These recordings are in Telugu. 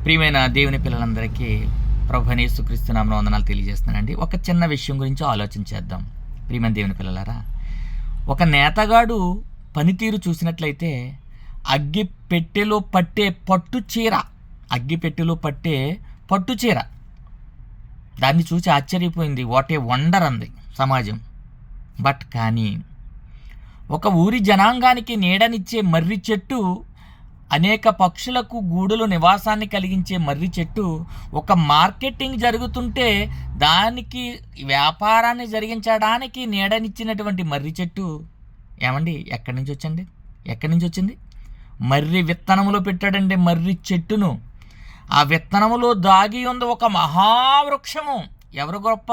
ప్రియమైన దేవుని పిల్లలందరికీ ప్రభువైన యేసుక్రీస్తు నామమున వందనాలు తెలియజేస్తున్నానండి. ఒక చిన్న విషయం గురించి ఆలోచన చేద్దాం. ప్రియమైన దేవుని పిల్లలారా, ఒక నేతగాడు పనితీరు చూసినట్లయితే అగ్గి పెట్టెలో పట్టే పట్టు చీర దాన్ని చూసి ఆశ్చర్యపోయింది. వాట్ ఏ వండర్ అంది సమాజం. కానీ ఒక ఊరి జనాంగానికి నీడనిచ్చే మర్రి చెట్టు, అనేక పక్షులకు గూడులో నివాసాన్ని కలిగించే మర్రి చెట్టు, ఒక మార్కెటింగ్ జరుగుతుంటే దానికి వ్యాపారాన్ని జరిగించడానికి నీడనిచ్చినటువంటి మర్రి చెట్టు ఏమండి ఎక్కడి నుంచి వచ్చింది? మర్రి విత్తనములో పెట్టాడండి మర్రి చెట్టును. ఆ విత్తనములో దాగి ఉంది ఒక మహావృక్షము. ఎవరు గొప్ప?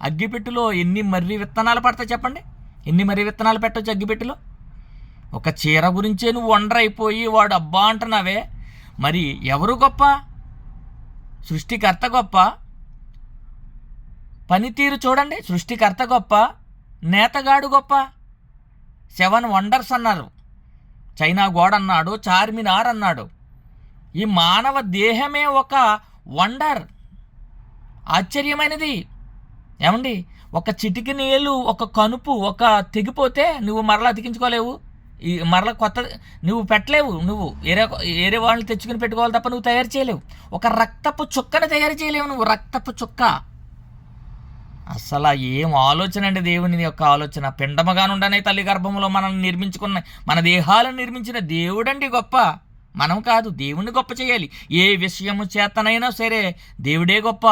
అగ్గిపెట్టులో ఎన్ని మర్రి విత్తనాలు పడతాయి చెప్పండి? ఎన్ని మర్రి విత్తనాలు పెట్టవచ్చు అగ్గిపెట్టులో? ఒక చీర గురించే నువ్వు వండర్ అయిపోయి వాడు అబ్బా అంటున్నావే. మరి ఎవరు గొప్ప? సృష్టికర్త గొప్ప. పనితీరు చూడండి, సృష్టికర్త గొప్ప, నేతగాడు గొప్ప. 7 వండర్స్ అన్నారు. చైనా గోడ అన్నాడు, చార్మినార్ అన్నాడు. ఈ మానవ దేహమే ఒక వండర్, ఆశ్చర్యమైనది. ఏమండి, ఒక చిటికి నీళ్ళు, ఒక కనుపు, ఒక తెగిపోతే నువ్వు మరలా అతికించుకోలేవు. మరలా కొత్త నువ్వు పెట్టలేవు. నువ్వు వేరే వాళ్ళని తెచ్చుకుని పెట్టుకోవాలి తప్ప నువ్వు తయారు చేయలేవు. ఒక రక్తపు చుక్కను తయారు చేయలేవు నువ్వు. రక్తపు చుక్క. అసలు ఏం ఆలోచన అండి దేవుని యొక్క ఆలోచన. పిండమగానుండనే తల్లి గర్భంలో మనల్ని నిర్మించుకున్న, మన దేహాలను నిర్మించిన దేవుడండి గొప్ప, మనం కాదు. దేవుణ్ణి గొప్ప చేయాలి. ఏ విషయము చేతనైనా సరే దేవుడే గొప్ప.